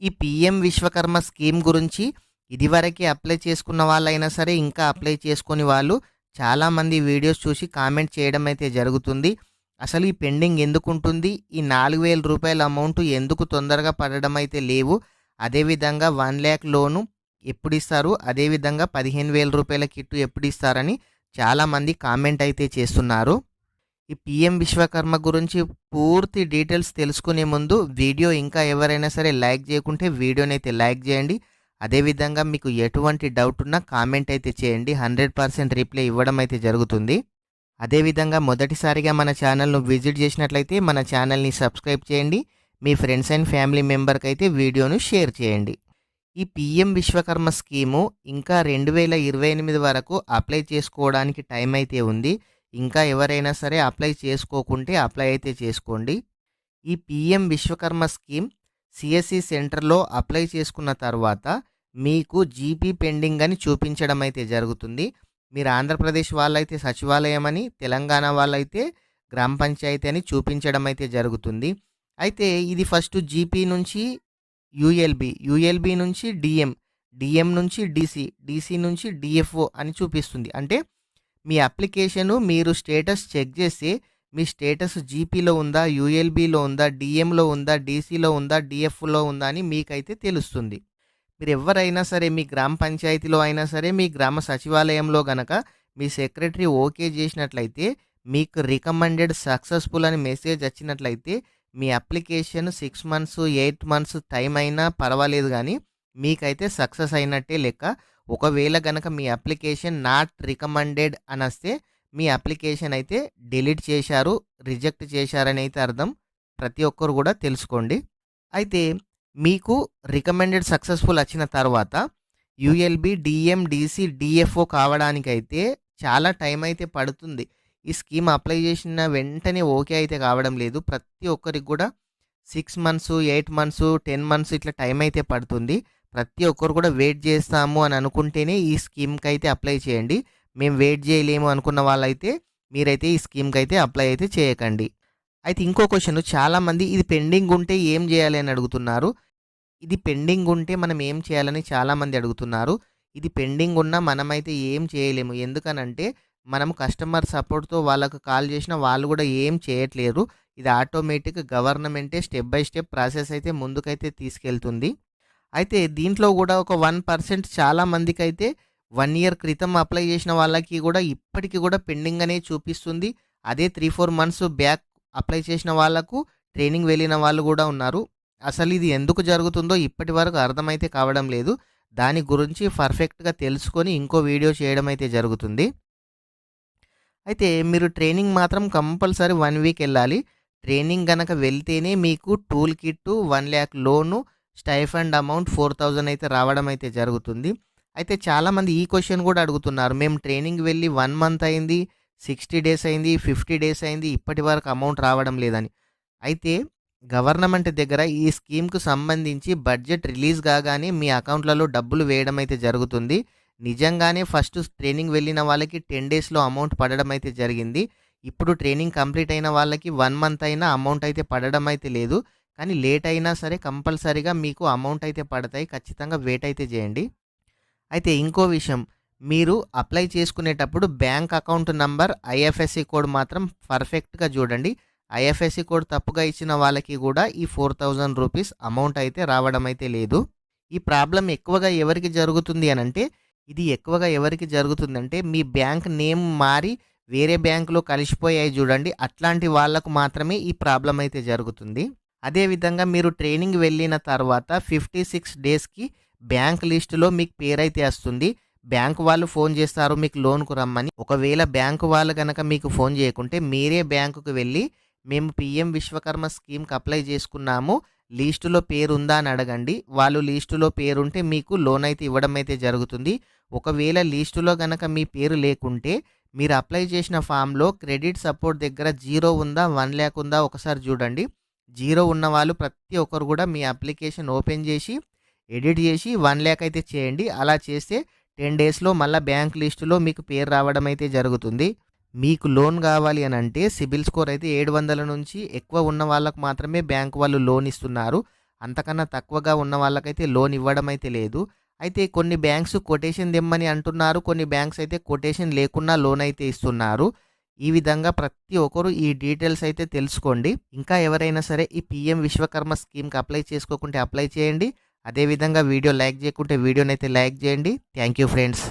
ఈ PM Vishwakarma scheme గురించి ఇదివరకే అప్లై చేసుకున్న వాళ్ళైనా సరే, ఇంకా అప్లై చేసుకొని వాళ్ళు చాలామంది వీడియోస్ చూసి కామెంట్ చేయడం అయితే జరుగుతుంది. అసలు ఈ పెండింగ్ ఎందుకుంటుంది? ఈ రూ. 4,000 అమౌంట్ ఎందుకు తొందరగా పడడం అయితే లేవు? అదేవిధంగా 1,00,000 లోను ఎప్పుడిస్తారు? అదేవిధంగా రూ. 15,000 కిట్టు ఎప్పుడిస్తారని చాలామంది కామెంట్ అయితే చేస్తున్నారు. ఈ పీఎం విశ్వకర్మ గురించి పూర్తి డీటెయిల్స్ తెలుసుకునే ముందు వీడియో ఇంకా ఎవరైనా సరే లైక్ చేయకుంటే వీడియోని అయితే లైక్ చేయండి. అదేవిధంగా మీకు ఎటువంటి డౌట్ ఉన్నా కామెంట్ అయితే చేయండి. 100% రిప్లై ఇవ్వడం అయితే జరుగుతుంది. అదేవిధంగా మొదటిసారిగా మన ఛానల్ను విజిట్ చేసినట్లయితే మన ఛానల్ని సబ్స్క్రైబ్ చేయండి. మీ ఫ్రెండ్స్ అండ్ ఫ్యామిలీ మెంబర్కి అయితే వీడియోను షేర్ చేయండి. ఈ పీఎం విశ్వకర్మ స్కీము ఇంకా 2028 వరకు అప్లై చేసుకోవడానికి టైం అయితే ఉంది. ఇంకా ఎవరైనా సరే అప్లై చేసుకోకుంటే అప్లై అయితే చేసుకోండి. ఈ పీఎం విశ్వకర్మ స్కీమ్ సిఎస్సి సెంటర్లో అప్లై చేసుకున్న తర్వాత మీకు జీపీ పెండింగ్ అని చూపించడం అయితే జరుగుతుంది. మీరు ఆంధ్రప్రదేశ్ వాళ్ళైతే సచివాలయం అని, తెలంగాణ వాళ్ళైతే గ్రామ పంచాయతీ అని చూపించడం అయితే జరుగుతుంది. అయితే ఇది ఫస్ట్ జీపీ నుంచి యూఎల్బీ నుంచి డిఎం నుంచి డీసీ నుంచి డిఎఫ్ఓ అని చూపిస్తుంది. అంటే మీ అప్లికేషను మీరు స్టేటస్ చెక్ చేస్తే మీ స్టేటస్ జీపీలో ఉందా, యూఎల్బీలో ఉందా, డిఎంలో ఉందా, డీసీలో ఉందా, డిఎఫ్లో ఉందా అని మీకైతే తెలుస్తుంది. మీరు ఎవరైనా సరే మీ గ్రామ పంచాయతీలో అయినా సరే, మీ గ్రామ సచివాలయంలో గనక మీ సెక్రటరీ ఓకే చేసినట్లయితే, మీకు రికమెండెడ్ సక్సెస్ఫుల్ అని మెసేజ్ వచ్చినట్లయితే మీ అప్లికేషన్ 6 మంత్స్ 8 మంత్స్ టైం అయినా పర్వాలేదు, కానీ మీకైతే సక్సెస్ అయినట్టే లెక్క. ఒకవేళ గనక మీ అప్లికేషన్ నాట్ రికమెండెడ్ అని వస్తే మీ అప్లికేషన్ అయితే డిలీట్ చేశారు, రిజెక్ట్ చేశారని అయితే అర్థం. ప్రతి ఒక్కరు కూడా తెలుసుకోండి. అయితే మీకు రికమెండెడ్ సక్సెస్ఫుల్ వచ్చిన తర్వాత యూఎల్బీ, డిఎం, డీసీ, డిఎఫ్ఓ కావడానికైతే చాలా టైం అయితే పడుతుంది. ఈ స్కీమ్ అప్లై చేసిన వెంటనే ఓకే అయితే కావడం లేదు. ప్రతి ఒక్కరికి కూడా 6 మంత్స్ 8 మంత్స్ 10 మంత్స్ ఇట్లా టైం అయితే పడుతుంది. ప్రతి ఒక్కరు కూడా వెయిట్ చేస్తాము అని అనుకుంటేనే ఈ స్కీమ్కి అయితే అప్లై చేయండి. మేము వెయిట్ చేయలేము అనుకున్న వాళ్ళైతే మీరైతే ఈ స్కీమ్కి అయితే అప్లై అయితే చేయకండి. అయితే ఇంకో క్వశ్చన్, చాలామంది ఇది పెండింగ్ ఉంటే ఏం చేయాలి అని అడుగుతున్నారు. ఇది పెండింగ్ ఉంటే మనం ఏం చేయాలని చాలామంది అడుగుతున్నారు. ఇది పెండింగ్ ఉన్నా మనమైతే ఏం చేయలేము. ఎందుకనంటే మనం కస్టమర్ సపోర్ట్తో వాళ్ళకు కాల్ చేసినా వాళ్ళు కూడా ఏం చేయట్లేరు. ఇది ఆటోమేటిక్ గవర్నమెంటే స్టెప్ బై స్టెప్ ప్రాసెస్ అయితే ముందుకైతే తీసుకెళ్తుంది. అయితే దీంట్లో కూడా ఒక 1% చాలామందికి అయితే 1 ఇయర్ క్రితం అప్లై చేసిన వాళ్ళకి కూడా ఇప్పటికీ కూడా పెండింగ్ అనే చూపిస్తుంది. అదే 3-4 మంత్స్ బ్యాక్ అప్లై చేసిన వాళ్ళకు ట్రైనింగ్ వెళ్ళిన వాళ్ళు కూడా ఉన్నారు. అసలు ఇది ఎందుకు జరుగుతుందో ఇప్పటి వరకు అర్థమైతే కావడం లేదు. దాని గురించి పర్ఫెక్ట్గా తెలుసుకొని ఇంకో వీడియో చేయడం అయితే జరుగుతుంది. అయితే మీరు ట్రైనింగ్ మాత్రం కంపల్సరీ 1 వీక్ వెళ్ళాలి. ట్రైనింగ్ కనుక వెళ్తేనే మీకు టూల్ కిట్ 1,00,000 లోను, స్టైఫండ్ అమౌంట్ 4,000 అయితే రావడం అయితే జరుగుతుంది. అయితే చాలామంది ఈ క్వశ్చన్ కూడా అడుగుతున్నారు, మేము ట్రైనింగ్ వెళ్ళి 1 మంత్ అయింది, 60 డేస్ అయింది, 50 డేస్ అయింది, ఇప్పటి వరకు అమౌంట్ రావడం లేదని. అయితే గవర్నమెంట్ దగ్గర ఈ స్కీమ్కు సంబంధించి బడ్జెట్ రిలీజ్ కాగానే మీ అకౌంట్లలో డబ్బులు వేయడం అయితే జరుగుతుంది. నిజంగానే ఫస్ట్ ట్రైనింగ్ వెళ్ళిన వాళ్ళకి 10 డేస్లో అమౌంట్ పడడం అయితే జరిగింది. ఇప్పుడు ట్రైనింగ్ కంప్లీట్ అయిన వాళ్ళకి 1 మంత్ అయినా అమౌంట్ అయితే పడడం అయితే లేదు. కానీ లేట్ అయినా సరే కంపల్సరీగా మీకు అమౌంట్ అయితే పడతాయి. ఖచ్చితంగా వెయిట్ అయితే చేయండి. అయితే ఇంకో విషయం, మీరు అప్లై చేసుకునేటప్పుడు bank account number, IFSC code మాత్రం పర్ఫెక్ట్గా చూడండి. ఐఎఫ్ఎస్సి కోడ్ తప్పుగా ఇచ్చిన వాళ్ళకి కూడా ఈ 4,000 రూపీస్ అమౌంట్ అయితే రావడం అయితే లేదు. ఈ ప్రాబ్లం ఎక్కువగా ఎవరికి జరుగుతుంది అనంటే, ఇది ఎక్కువగా ఎవరికి జరుగుతుందంటే మీ బ్యాంక్ నేమ్ మారి వేరే బ్యాంకులో కలిసిపోయాయి చూడండి, అట్లాంటి వాళ్ళకు మాత్రమే ఈ ప్రాబ్లం అయితే జరుగుతుంది. అదేవిధంగా మీరు ట్రైనింగ్ వెళ్ళిన తర్వాత 56 డేస్కి బ్యాంక్ లిస్టులో మీకు పేరైతే వస్తుంది. బ్యాంకు వాళ్ళు ఫోన్ చేస్తారు మీకు లోన్కు రమ్మని. ఒకవేళ బ్యాంకు వాళ్ళు కనుక మీకు ఫోన్ చేయకుంటే మీరే బ్యాంకుకు వెళ్ళి మేము పీఎం విశ్వకర్మ స్కీమ్కి అప్లై చేసుకున్నాము, లిస్టులో పేరు ఉందా అని అడగండి. వాళ్ళు లిస్టులో పేరుంటే మీకు లోన్ అయితే ఇవ్వడం అయితే జరుగుతుంది. ఒకవేళ లిస్టులో కనుక మీ పేరు లేకుంటే మీరు అప్లై చేసిన ఫామ్లో క్రెడిట్ సపోర్ట్ దగ్గర 0 ఉందా 1,00,000 ఉందా ఒకసారి చూడండి. 0 ఉన్న వాళ్ళు ప్రతి ఒక్కరు కూడా మీ అప్లికేషన్ ఓపెన్ చేసి ఎడిట్ చేసి 1,00,000 అయితే చేయండి. అలా చేస్తే 10 డేస్లో మళ్ళీ బ్యాంక్ లిస్టులో మీకు పేరు రావడం అయితే జరుగుతుంది. మీకు లోన్ కావాలి అని అంటే సిబిల్ స్కోర్ అయితే 700 నుంచి ఎక్కువ ఉన్న వాళ్ళకు మాత్రమే బ్యాంకు వాళ్ళు లోన్ ఇస్తున్నారు. అంతకన్నా తక్కువగా ఉన్న వాళ్ళకైతే లోన్ ఇవ్వడం అయితే లేదు. అయితే కొన్ని బ్యాంక్స్ కొటేషన్ తెమ్మని అంటున్నారు. కొన్ని బ్యాంక్స్ అయితే కొటేషన్ లేకున్నా లోన్ అయితే ఇస్తున్నారు. ఈ విధంగా ప్రతి ఒక్కరు ఈ డీటెయిల్స్ అయితే తెలుసుకోండి. ఇంకా ఎవరైనా సరే ఈ పీఎం విశ్వకర్మ స్కీమ్‌కి అప్లై చేసుకోకుంటే అప్లై చేయండి. అదేవిధంగా వీడియో లైక్ చేయకుంటే వీడియోనైతే లైక్ చేయండి. Thank you friends.